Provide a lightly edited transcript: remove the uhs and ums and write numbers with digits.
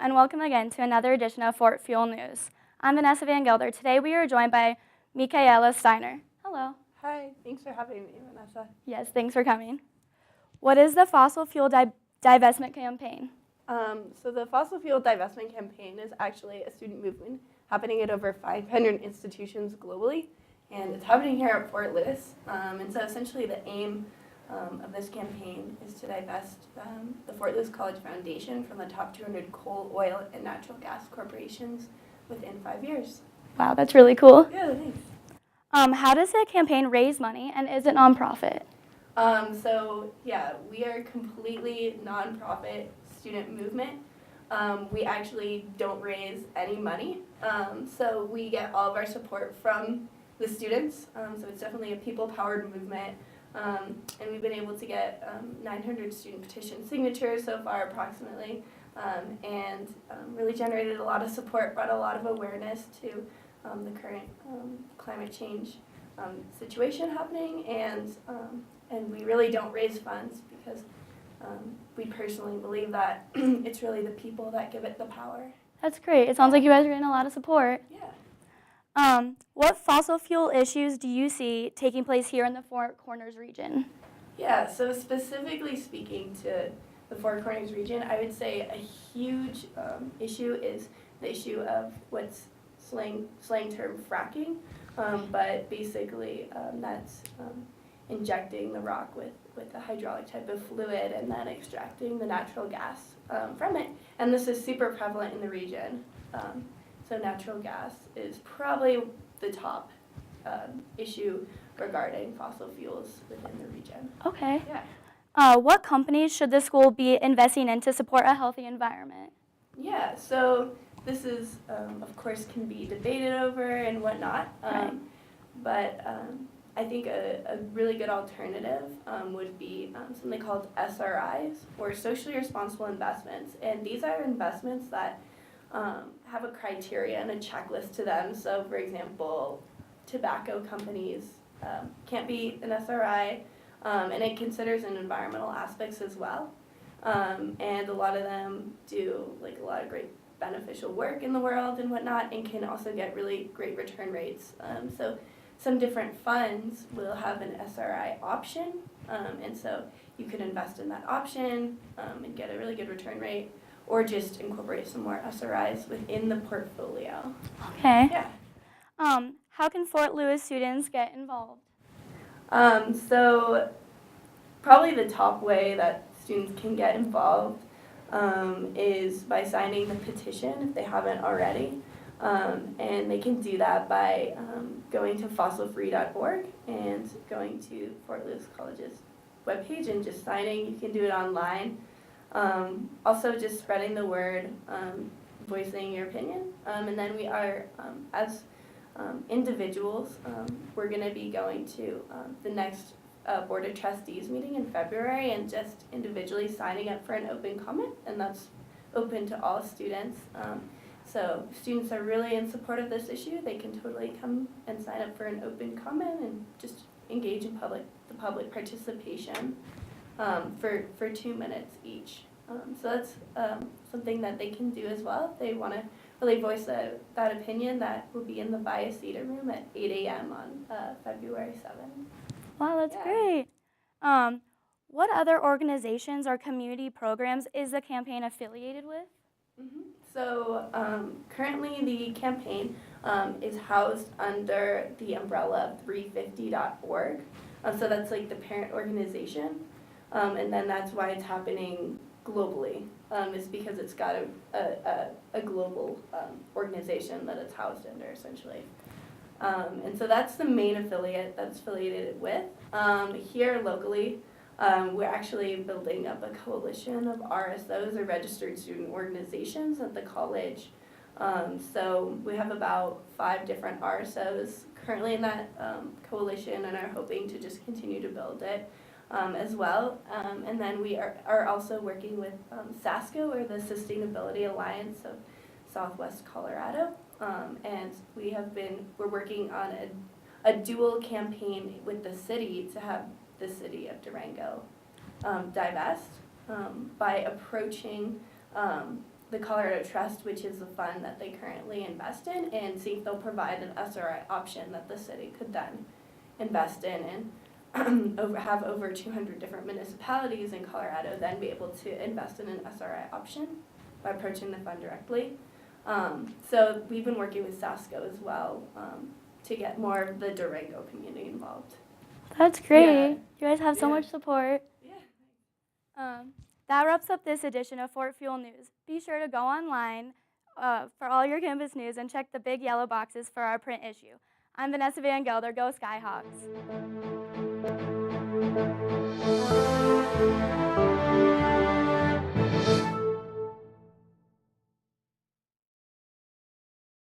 and welcome again to another edition of Fort Fuel News. I'm Vanessa Van Gelder. Today we are joined by Michaela Steiner. Hello. Hi, thanks for having me, Vanessa. Yes, thanks for coming. What is the fossil fuel divestment campaign? So the fossil fuel divestment campaign is actually a student movement happening at over 500 institutions globally, and it's happening here at Fort Lewis. And so essentially the aim of this campaign is to divest the Fort Lewis College Foundation from the top 200 coal, oil, and natural gas corporations within 5 years. Wow, that's really cool. Yeah, thanks. How does the campaign raise money, and is it nonprofit? We are a completely nonprofit student movement. We actually don't raise any money, so we get all of our support from the students. So it's definitely a people-powered movement, and we've been able to get 900 student petition signatures so far, approximately, and really generated a lot of support, brought a lot of awareness to the current climate change situation happening, and we really don't raise funds because we personally believe that it's really the people that give it the power. That's great. It sounds like you guys are getting a lot of support. Yeah. What fossil fuel issues do you see taking place here in the Four Corners region? Yeah, so specifically speaking to the Four Corners region, I would say a huge issue is the issue of what's slang term fracking, but basically that's injecting the rock with a hydraulic type of fluid and then extracting the natural gas from it. And this is super prevalent in the region. So natural gas is probably the top issue regarding fossil fuels within the region. Okay. Yeah. What companies should the school be investing in to support a healthy environment? Yeah, so this is, of course, can be debated over and whatnot, but I think a really good alternative would be something called SRIs, or socially responsible investments. And these are investments that have a criteria and a checklist to them. So, for example, tobacco companies can't be an SRI, and it considers an environmental aspects as well. And a lot of them do a lot of great beneficial work in the world and whatnot, and can also get really great return rates. So some different funds will have an SRI option, and so you could invest in that option and get a really good return rate, or just incorporate some more SRIs within the portfolio. Okay. Yeah. How can Fort Lewis students get involved? So probably the top way that students can get involved is by signing the petition if they haven't already. And they can do that by going to fossilfree.org and going to Fort Lewis College's webpage and just signing. You can do it online. Also just spreading the word, voicing your opinion. And then we are, as individuals, we're going to be going to the next Board of Trustees meeting in February and just individually signing up for an open comment, and that's open to all students. So if students are really in support of this issue, they can totally come and sign up for an open comment and just engage in the public participation for 2 minutes each. So that's something that they can do as well if they want to really voice that opinion. That will be in the Bias-Theta room at 8 a.m. on February 7th. Wow, that's great. What other organizations or community programs is the campaign affiliated with? Mm-hmm. So currently the campaign is housed under the umbrella of 350.org. So that's like the parent organization. And then that's why it's happening globally, is because it's got a global organization that it's housed under, essentially. And so that's the main affiliate that's affiliated with. Here locally, we're actually building up a coalition of RSOs, or registered student organizations, at the college. So we have about 5 different RSOs currently in that coalition, and are hoping to just continue to build it as well. And then we are also working with SASCO, or the Sustainability Alliance of Southwest Colorado. And we're working on a dual campaign with the city to have the city of Durango divest by approaching the Colorado Trust, which is the fund that they currently invest in, and see if they'll provide an SRI option that the city could then invest in, and have over 200 different municipalities in Colorado then be able to invest in an SRI option by approaching the fund directly. So we've been working with SASCO as well to get more of the Durango community involved. That's great. Yeah. You guys have so Yeah. much support. Yeah. That wraps up this edition of Fort Fuel News. Be sure to go online for all your campus news and check the big yellow boxes for our print issue. I'm Vanessa Van Gelder. Go Skyhawks.